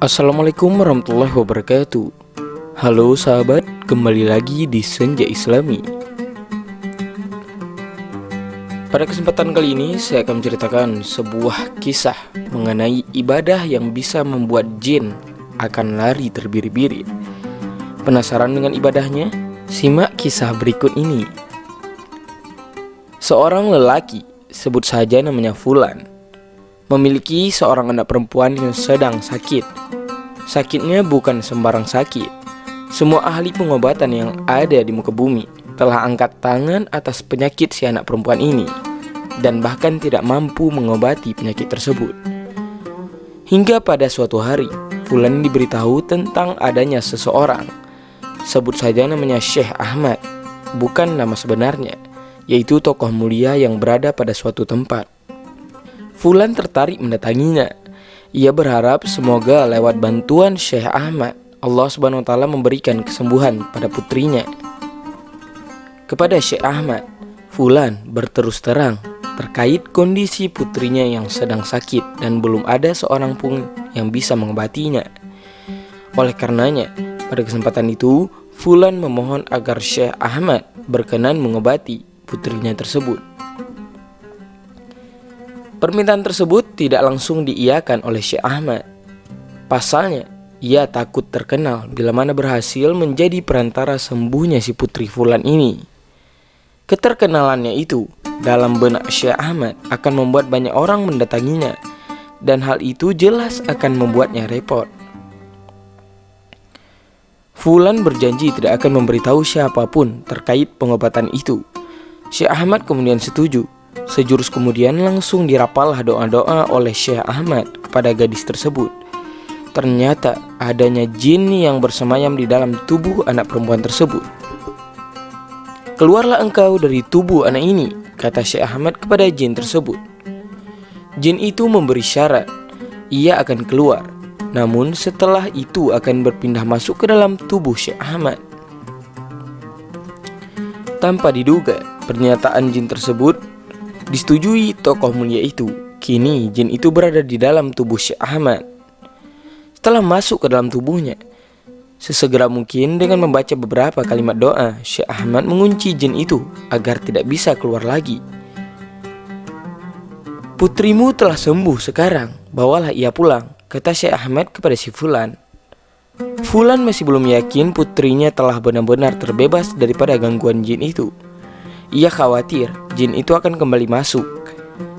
Assalamualaikum warahmatullahi wabarakatuh. Halo sahabat, kembali lagi di Senja Islami. Pada kesempatan kali ini saya akan menceritakan sebuah kisah mengenai ibadah yang bisa membuat jin akan lari terbiri-biri. Penasaran dengan ibadahnya? Simak kisah berikut ini. Seorang lelaki, sebut saja namanya Fulan, memiliki seorang anak perempuan yang sedang sakit. Sakitnya bukan sembarang sakit. Semua ahli pengobatan yang ada di muka bumi telah angkat tangan atas penyakit si anak perempuan ini, dan bahkan tidak mampu mengobati penyakit tersebut. Hingga pada suatu hari, Fulan diberitahu tentang adanya seseorang, sebut saja namanya Syekh Ahmad, bukan nama sebenarnya, yaitu tokoh mulia yang berada pada suatu tempat. Fulan tertarik mendatanginya. Ia berharap semoga lewat bantuan Syekh Ahmad, Allah Subhanahu wa Ta'ala memberikan kesembuhan pada putrinya. Kepada Syekh Ahmad, Fulan berterus terang terkait kondisi putrinya yang sedang sakit dan belum ada seorang pun yang bisa mengobatinya. Oleh karenanya, pada kesempatan itu, Fulan memohon agar Syekh Ahmad berkenan mengobati putrinya tersebut. Permintaan tersebut tidak langsung diiyakan oleh Syekh Ahmad. Pasalnya, ia takut terkenal bila mana berhasil menjadi perantara sembuhnya si putri Fulan ini. Keterkenalannya itu dalam benak Syekh Ahmad akan membuat banyak orang mendatanginya, dan hal itu jelas akan membuatnya repot. Fulan berjanji tidak akan memberitahu siapapun terkait pengobatan itu. Syekh Ahmad kemudian setuju. Sejurus kemudian langsung dirapallah doa-doa oleh Syekh Ahmad kepada gadis tersebut. Ternyata adanya jin yang bersemayam di dalam tubuh anak perempuan tersebut. "Keluarlah engkau dari tubuh anak ini," kata Syekh Ahmad kepada jin tersebut. Jin itu memberi syarat, ia akan keluar, namun setelah itu akan berpindah masuk ke dalam tubuh Syekh Ahmad. Tanpa diduga, pernyataan jin tersebut disetujui tokoh mulia itu. Kini jin itu berada di dalam tubuh Syekh Ahmad. Setelah masuk ke dalam tubuhnya, sesegera mungkin dengan membaca beberapa kalimat doa, Syekh Ahmad mengunci jin itu agar tidak bisa keluar lagi. "Putrimu telah sembuh sekarang, bawalah ia pulang," kata Syekh Ahmad kepada si Fulan. Fulan masih belum yakin putrinya telah benar-benar terbebas daripada gangguan jin itu. Ia khawatir jin itu akan kembali masuk.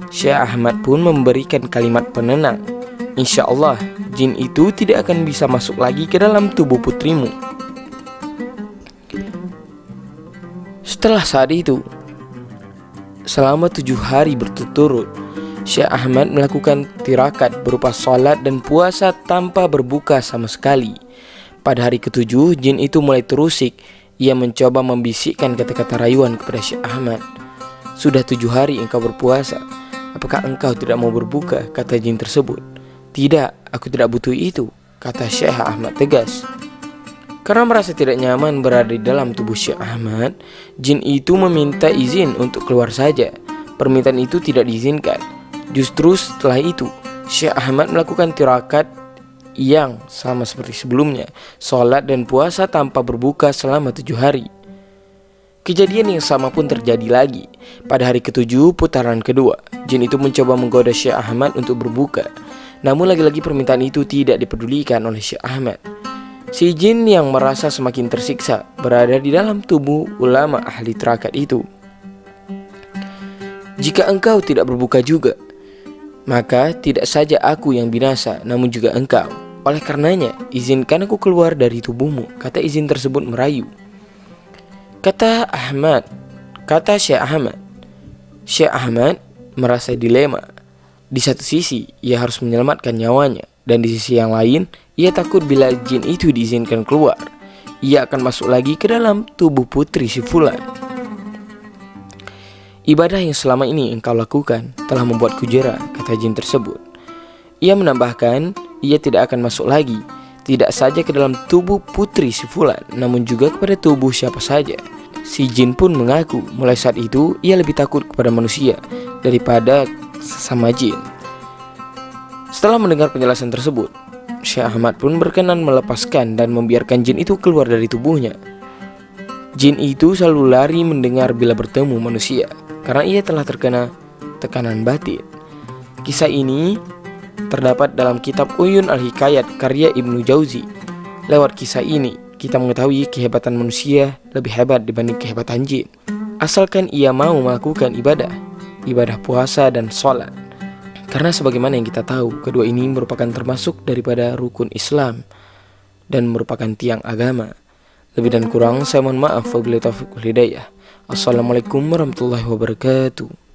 Syekh Ahmad pun memberikan kalimat penenang, "Insya Allah jin itu tidak akan bisa masuk lagi ke dalam tubuh putrimu." Setelah saat itu, selama 7 hari berturut-turut, Syekh Ahmad melakukan tirakat berupa salat dan puasa tanpa berbuka sama sekali. Pada hari ke-7, jin itu mulai terusik. Ia mencoba membisikkan kata-kata rayuan kepada Syekh Ahmad. "Sudah 7 hari engkau berpuasa, apakah engkau tidak mau berbuka?" kata jin tersebut. "Tidak, aku tidak butuh itu," kata Syekh Ahmad tegas. Karena merasa tidak nyaman berada di dalam tubuh Syekh Ahmad, jin itu meminta izin untuk keluar saja. Permintaan itu tidak diizinkan. Justru setelah itu, Syekh Ahmad melakukan tirakat yang sama seperti sebelumnya, sholat dan puasa tanpa berbuka selama 7 hari. Kejadian yang sama pun terjadi lagi. Pada hari ke-7 putaran kedua, jin itu mencoba menggoda Syekh Ahmad untuk berbuka. Namun lagi-lagi permintaan itu tidak dipedulikan oleh Syekh Ahmad. Si jin yang merasa semakin tersiksa berada di dalam tubuh ulama ahli tirakat itu. "Jika engkau tidak berbuka juga, maka tidak saja aku yang binasa, namun juga engkau. Oleh karenanya, izinkan aku keluar dari tubuhmu," kata izin tersebut merayu. Kata Syekh Ahmad. Syekh Ahmad merasa dilema. Di satu sisi, ia harus menyelamatkan nyawanya, dan di sisi yang lain, ia takut bila jin itu diizinkan keluar, ia akan masuk lagi ke dalam tubuh putri si Fulan. "Ibadah yang selama ini engkau lakukan telah membuatku jera," kata jin tersebut. Ia menambahkan, ia tidak akan masuk lagi, tidak saja ke dalam tubuh putri si Fulan, namun juga kepada tubuh siapa saja. Si jin pun mengaku mulai saat itu ia lebih takut kepada manusia daripada sesama jin. Setelah mendengar penjelasan tersebut, Syekh Ahmad pun berkenan melepaskan dan membiarkan jin itu keluar dari tubuhnya. Jin itu selalu lari mendengar bila bertemu manusia, karena ia telah terkena tekanan batin. Kisah ini terdapat dalam kitab Uyun Al-Hikayat karya Ibnu Jauzi. Lewat kisah ini, kita mengetahui kehebatan manusia lebih hebat dibanding kehebatan jin, asalkan ia mau melakukan ibadah puasa dan sholat. Karena sebagaimana yang kita tahu, kedua ini merupakan termasuk daripada rukun Islam dan merupakan tiang agama. Lebih dan kurang saya mohon maaf. Wabillahi taufiq wal hidayah. Assalamualaikum warahmatullahi wabarakatuh.